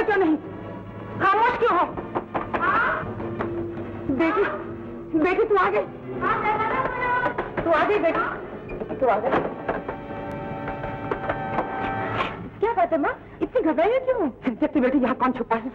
क्यों नहीं? खामोश क्यों हो? बेटी, बेटी तू आ गई? तू आ गई बेटी? तू आ गई? क्या बात है माँ? इतनी घबराई क्यों है? देखती बेटी यहाँ कौन छुपा है?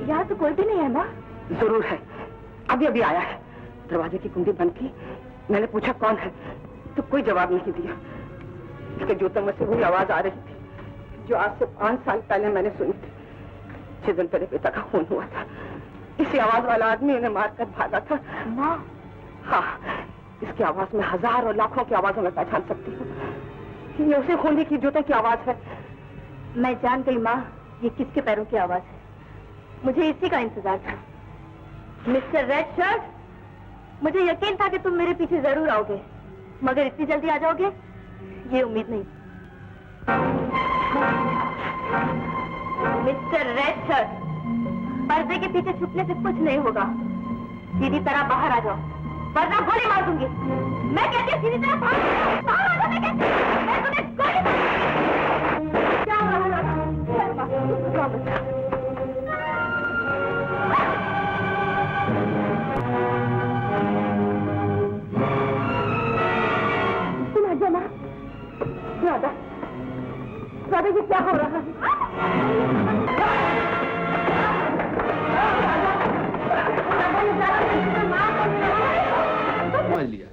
यहाँ तो कोई भी नहीं है माँ। जरूर है, अभी अभी आया है। दरवाजे की कुंडी बंद की, मैंने पूछा कौन है, तो कोई जवाब नहीं दिया। इसके जूतों में से वही आवाज आ रही थी जो आज से 5 साल पहले मैंने सुनी थी, जिस दिन तेरे पिता का खून हुआ था। इसी आवाज वाला आदमी उन्हें मारकर भागा था। माँ? हाँ, इसकी आवाज में हजारों और लाखों की आवाजों में पहचान सकती हूँ। ये उसे खूनी की जूतों की आवाज है। मैं जान गई माँ, ये किसके पैरों की आवाज है। मुझे इसी का इंतजार था। मिस्टर रेड शर्ट, मुझे यकीन था कि तुम मेरे पीछे जरूर आओगे, मगर इतनी जल्दी आ जाओगे ये उम्मीद नहीं। मिस्टर रेड शर्ट, पर्दे के पीछे छुपने से कुछ नहीं होगा। सीधी तरह बाहर आ जाओ, वरना गोली मार दूंगी। मैं कहती हूँ सीधी तरह बाहर आ जाओ। मैं तुम्हें गोली मार दूंगी। क्या हो रहा है? राधा, राधा ये क्या हो रहा है? समझ लिया।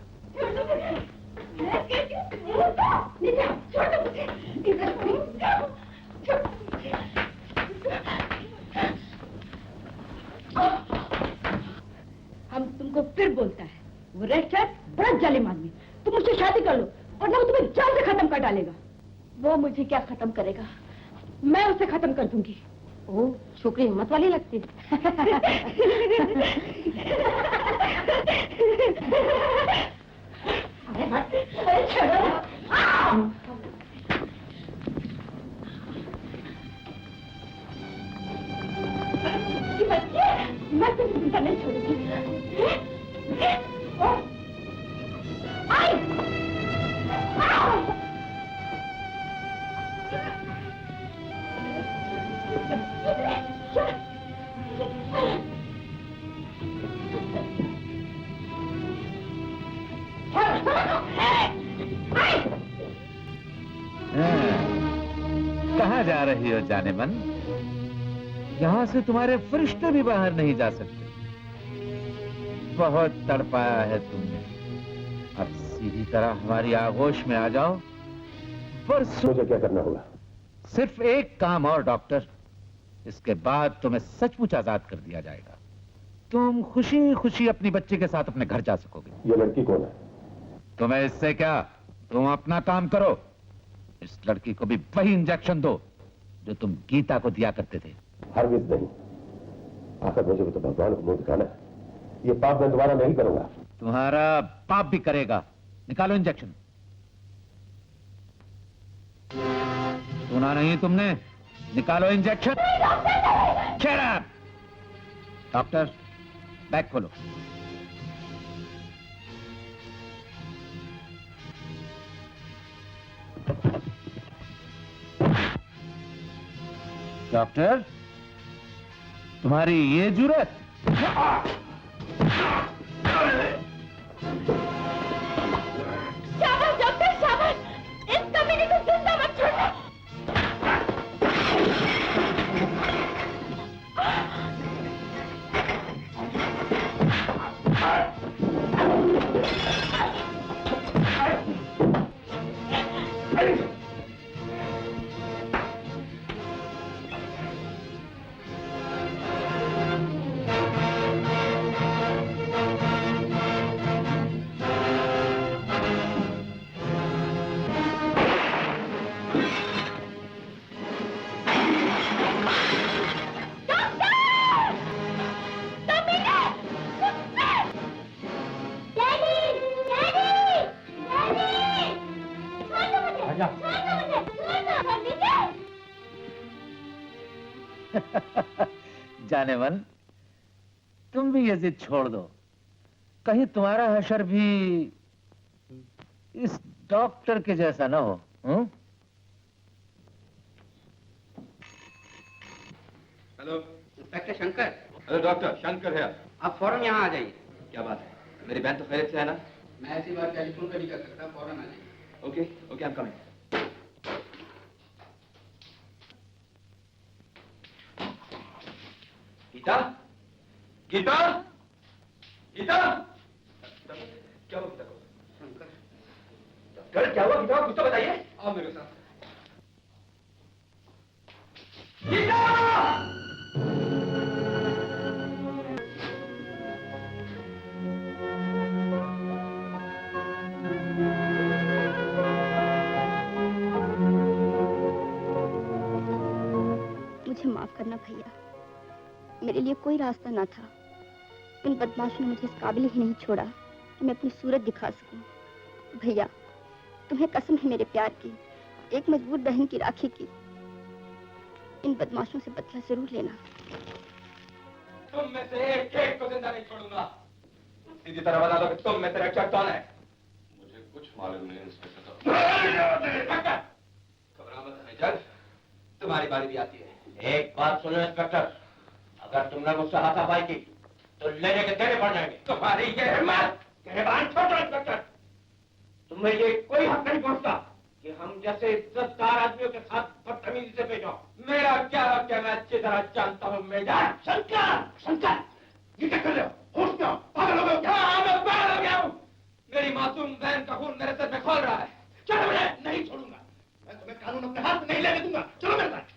हम तुमको फिर बोलता है, वो रेड शर्ट बड़ा जालिम आदमी। तुम मुझसे शादी कर लो वरना वो तुम्हें जान से खत्म कर डालेगा। वो मुझे क्या खत्म करेगा, मैं उसे खत्म कर दूंगी। ओह, छोकरी हिम्मत वाली लगती मैं तुझे चिंता नहीं छोड़ूंगी। कहाँ जा रही हो जाने मन? यहाँ से तुम्हारे फरिश्ते भी बाहर नहीं जा सकते। बहुत तड़पाया है तुमने, अब सीधी तरह हमारी आगोश में आ जाओ। परसों मुझे क्या करना होगा? सिर्फ एक काम और डॉक्टर, इसके बाद तुम्हें सचमुच आजाद कर दिया जाएगा। तुम खुशी खुशी अपनी बच्ची के साथ अपने घर जा सकोगे। ये लड़की कौन है? तुम्हें इससे क्या, तुम अपना काम करो। इस लड़की को भी वही इंजेक्शन दो जो तुम गीता को दिया करते थे। हरगिज नहीं, आखिर मुझे भी तो भगवान को मुंह दिखाना है। ये पाप मैं दोबारा नहीं करूंगा। तुम्हारा पाप भी करेगा। निकालो इंजेक्शन। सुना नहीं तुमने? निकालो injection. Shut up! Doctor, bag खोलो। डॉक्टर, तुम्हारी ये जुर्रत? शाबाश डॉक्टर, शाबाश। इस कमीने को जिंदा मत छोड़ना। जाने मन, तुम भी ये जिद छोड़ दो। कहीं तुम्हारा हशर भी इस डॉक्टर के जैसा ना हो। Hello, inspector Shankar. Hello doctor, Shankar है। आप फौरन यहाँ आ जाइए। क्या बात है? मेरी बहन तो खैरियत से है ना? मैं ऐसी बात टेलीफोन पर नहीं कर सकता, फौरन आ जाइए। Okay okay, I am coming. Geeta, Geeta, Geeta, क्या हुआ गीता को? शंकर, डॉक्टर क्या हुआ गीता को? कुछ तो बताइए। आओ मेरे साथ। गीता! मुझे माफ करना भैया, मेरे लिए कोई रास्ता ना था। इन बदमाशों ने मुझे इस काबिल ही नहीं छोड़ा कि मैं अपनी सूरत दिखा सकूं। भैया, तुम्हें कसम है मेरे प्यार की, एक मजबूर बहन की राखी की। इन बदमाशों से बदला जरूर लेना। तुम में से एक को जिंदा नहीं छोड़ूंगा। सीधी तरह बता दो कि तुम में से रक्षा कौन है? मुझे कुछ मालूम नहीं इंस्पेक्टर साहब। घबरा मत मेजर, तुम्हारी बारी भी आती है। एक बात सुनो इंस्पेक्टर, अगर तुमने मुझसे हाथापाई की तो लेने के देने पड़ जाएंगे। तुम्हारी ये हिम्मत! कहबान छोड़ो इंस्पेक्टर, तुम्हें ये कोई हक नहीं पहुंचता कि हम जैसे इज्जतदार आदमियों के साथ बदतमीजी से पेश आओ। मेरा क्या हक है? मैं अच्छी तरह जानता हूँ मेजर। शंकर, शंकर, ये क्या कर रहे हो? होश में आओ, पागल हो गए हो क्या? हाँ, मैं पागल हो गया हूँ। मेरी मासूम बहन का खून मेरे सर में खोल रहा है। चलो मुझे नहीं छोड़ूंगा, मैं तुम्हें कानून अपने हाथ में नहीं लेने दूंगा। चलो मेरे साथ।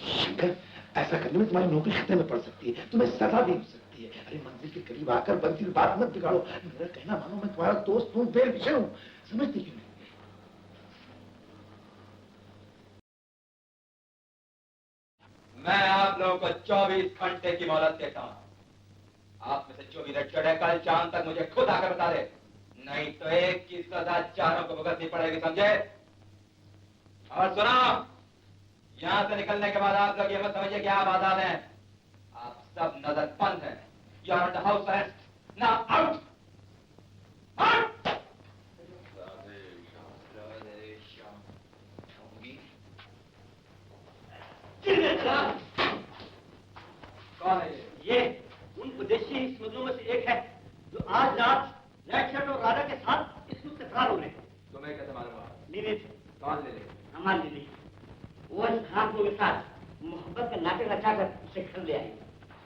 शंकर, ऐसा करने में तुम्हारी नौकरी खतरे में पड़ सकती है, तुम्हें सजा भी हो सकती है। अरे मंजिल के करीब आकर बनती हुई बात मत बिगाड़ो। मेरा कहना मानो, मैं तुम्हारा दोस्त हूँ, बेविषय हूँ। समझती क्यों नहीं? मैं आप लोगों को 24 घंटे की मोहलत देता हूँ। आप में से जो भी रेड है कल शाम तक मुझे खुद आकर बता दे, नहीं तो एक की सजा चारों को भुगतनी पड़ेगी, समझे? और सुनो, यहाँ से निकलने के बाद आप लोग ये मत समझिए कि आप आजाद हैं। आप सब नजरबंद हैं। You are the house arrest. Now out, out. कौन है ये उन विदेशी स्मगलरों में से एक है जो आज रात रेड शर्ट और राधा के साथ इस से फरार हो रहे हैं। तुम्हें कैसे मालूम हुआ? लीले कौन ले ले? हमारे लिए वो इन खासों के साथ मोहब्बत का नाटक रचाकर उसे घर ले आए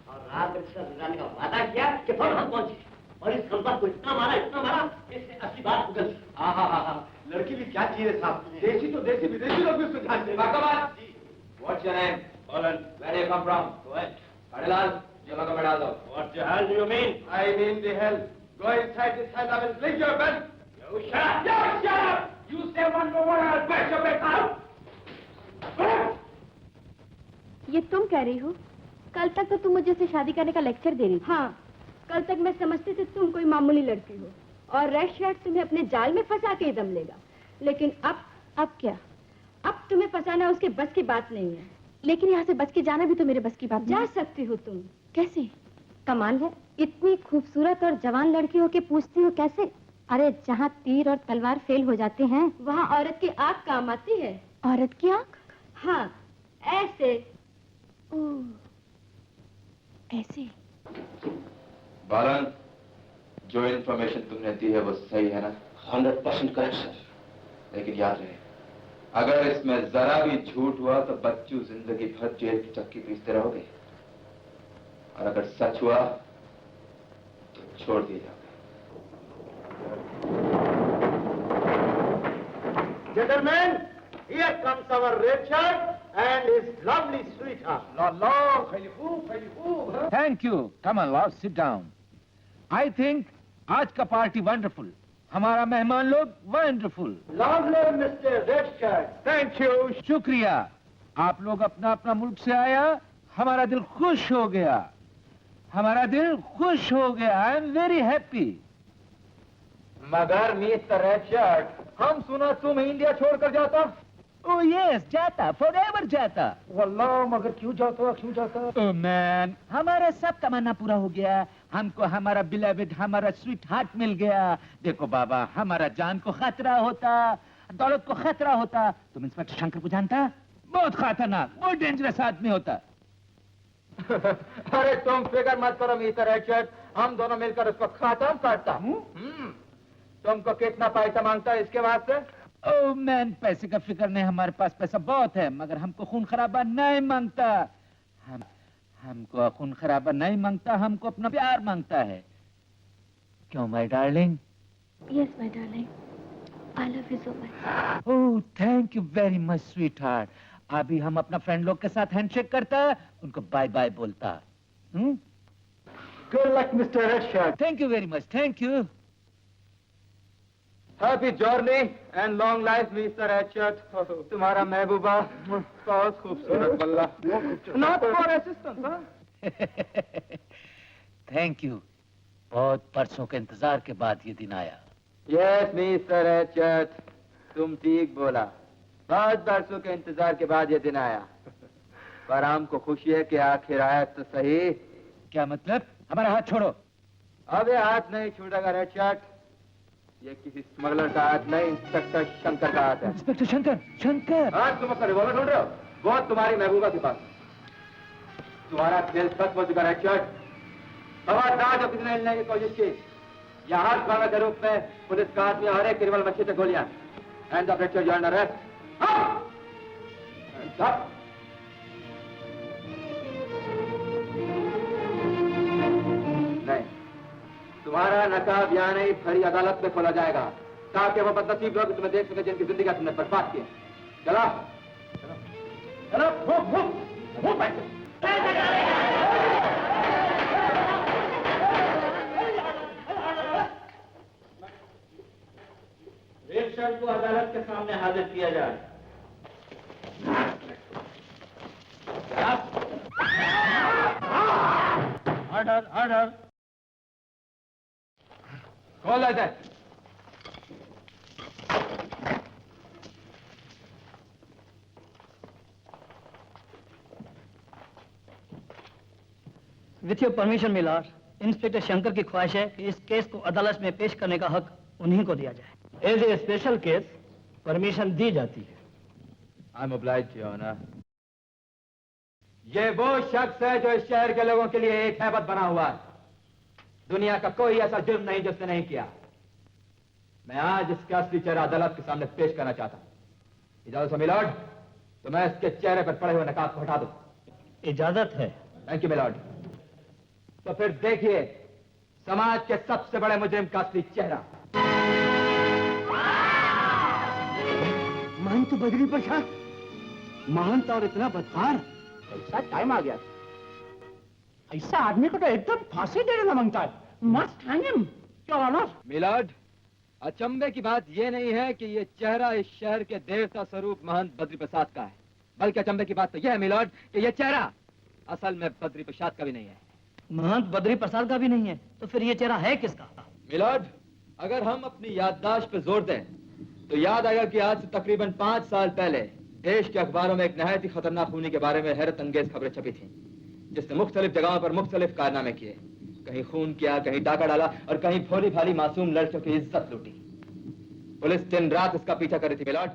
और रात में उसका गुजारने का वादा किया कि फौरन हम पहुंचे और इस संपत को इतना मारा इससे 80 बार उगल। हाँ, लड़की भी क्या चीज है साहब? देसी तो देसी, विदेशी लोग भी उसको जानते हैं। What's your name? Poland. Where do you come from? Kuwait. Kadilaal, जेलों में डाल दो। What the hell do you mean? I mean the hell. Go inside this hell. I will bring your bed. You shut up! You shut up! You say one more word, I'll bash your bed out. ये तुम कह रही हो? कल तक तो तुम मुझे से शादी करने का लेक्चर दे रही थी। हाँ, कल तक मैं समझती थी तुम कोई मामूली लड़की हो और रेड शर्ट तुम्हें अपने जाल में फंसा के ही दम लेगा। लेकिन अब क्या? अब तुम्हें फंसाना उसके बस की बात नहीं है। लेकिन यहाँ से बच के जाना भी तो मेरे बस की बात नहीं। जा सकती हो तुम। कैसे? कमाल है, इतनी खूबसूरत और जवान लड़की हो के पूछती हो कैसे? अरे जहाँ तीर और तलवार फेल हो जाते हैं वहाँ औरत की आँख काम आती है। औरत की आँख? हाँ, ऐसे। ऐसे। बालन, जो इन्फॉर्मेशन तुमने दी है वो सही है ना? 100% करेक्ट सर। लेकिन याद रहे, अगर इसमें जरा भी झूठ हुआ तो बच्चू जिंदगी भर जेल की चक्की पीसते रहोगे, और अगर सच हुआ तो छोड़ दिए जाओगे। Gentlemen, here comes our red shirt and his lovely sweetheart. Thank you. Come on Lord, sit down. I think आज का पार्टी वंडरफुल, हमारा मेहमान लोग wonderful. Lovely Mr. Red Shirt. Thank you, शुक्रिया। आप लोग अपना अपना मुल्क से आया, हमारा दिल खुश हो गया, हमारा दिल खुश हो गया। I am very happy. मगर मिस्टर रेड शर्ट, हम सुना तुम इंडिया छोड़कर जाता ओह यस, जाता, फॉरएवर जाता। वल्लाह मगर क्यों जाता, क्यों जाता? ओह मैन, हमारा सब तमन्ना पूरा हो गया। हमको हमारा बिलवेड, हमारा स्वीट हार्ट मिल गया। देखो बाबा, हमारा जान को खतरा होता, दौलत को खतरा होता। तुम इंस्पेक्टर शंकर को जानता? बहुत खतरनाक, बहुत डेंजरस आदमी होता। अरे तुम फिक्र मत करो मिस्टर हेडशर्ट, हम दोनों मिलकर उसको खत्म करता हूँ। तुमको कितना पैसा मांगता है इसके वास्ते? ओह मैन, पैसे का फिक्र नहीं, हमारे पास पैसा बहुत है, मगर हमको खून खराबा नहीं मांगता। हमको खून खराबा नहीं मांगता, हमको अपना प्यार मांगता है। क्यों my darling? Yes my darling, I love you so much. Oh thank you very much sweet heart. अभी हम अपना फ्रेंड लोग के साथ हैंडशेक करता, उनको बाय बाय बोलता। गुड लक मिस्टर हेडशर्ट। Thank you very much, thank you. Happy journey and long life mister हेडशर्ट। तुम्हारा महबूबा बहुत खूबसूरत बल्ला। Not for assistance. Thank you. बहुत बरसों के इंतजार के बाद ये दिन आया। यस मिस्टर हेडशर्ट, तुम ठीक बोला, बहुत बरसों के इंतजार के बाद ये दिन आया। पर हमको खुशी है कि आखिर आया तो सही। क्या मतलब? हमारा हाथ छोड़ो। अब ये हाथ नहीं छूटेगा हेडशर्ट, ये किसी स्मगलर का हाथ नहीं, इंस्पेक्टर शंकर का हाथ है। इंस्पेक्टर शंकर, शंकर। आज तुम अपना रिवॉल्वर ढूंढ रहे हो? वो तुम्हारी महबूबा के पास। तुम्हारा खेल खत्म हो चुका है हेडशर्ट। खबरदार जो किसी ने हिलने की कोशिश की, या हाथ भागा के रूप में पुलिस का आदमी हर एक क्रिमिनल मच्छी से गोलियां। And the break under arrest. नहीं, तुम्हारा नकाब यहाँ नहीं भरी अदालत में खोला जाएगा, ताकि वो बदनसीब लोग तुम्हें देख सके जिनकी जिंदगी तुमने बर्बाद की। चलो चलो, हेडशर्ट को अदालत के सामने हाजिर किया जाए। Order order. खोला जाए। With your permission milord, inspector Shankar की ख्वाहिश है कि इस केस को अदालत में पेश करने का हक उन्हीं को दिया जाए। As a special case permission दी जाती है। I am obliged your honour. ये वो शख्स है जो इस शहर के लोगों के लिए एक हैबत बना हुआ है। दुनिया का कोई ऐसा जुर्म नहीं जो उसने नहीं किया। मैं आज इसका असली चेहरा अदालत के सामने पेश करना चाहता हूं। इजाजत है मिलॉर्ड, तो मैं इसके चेहरे पर पड़े हुए नकाब को हटा दूं। इजाजत है। Thank you milord. तो फिर देखिए समाज के सबसे बड़े मुजरिम का असली चेहरा। महंत बदरी प्रसाद, महंत और इतना बदकार, ऐसा टाइम आ गया। ऐसा आदमी को तो एकदम फांसी दे देना मांगता है। Must hang him, your honour. Milord, अचंभे की बात यह नहीं है कि यह चेहरा इस शहर के देवता स्वरूप महंत बद्री प्रसाद का है, बल्कि अचंभे की बात तो यह है मिलॉर्ड कि यह चेहरा असल में बद्री प्रसाद का भी नहीं है। महंत बद्री प्रसाद का भी नहीं है, तो फिर ये चेहरा है किसका? मिलॉर्ड, अगर हम अपनी याददाश्त पे जोर दें तो याद आएगा कि आज से तकरीबन 5 साल पहले देश के अखबारों में एक नहायत ही खतरनाक खूनी के बारे में हैरत अंगेज खबरें छपी थी, जिसने मुख्तलिफ जगहों पर मुख्तलिफ कारनामे किए। कहीं खून किया, कहीं डाका डाला और कहीं भोली भाली मासूम लड़कियों की इज्जत लूटी। पुलिस दिन रात इसका पीछा कर रही थी मिलॉर्ड।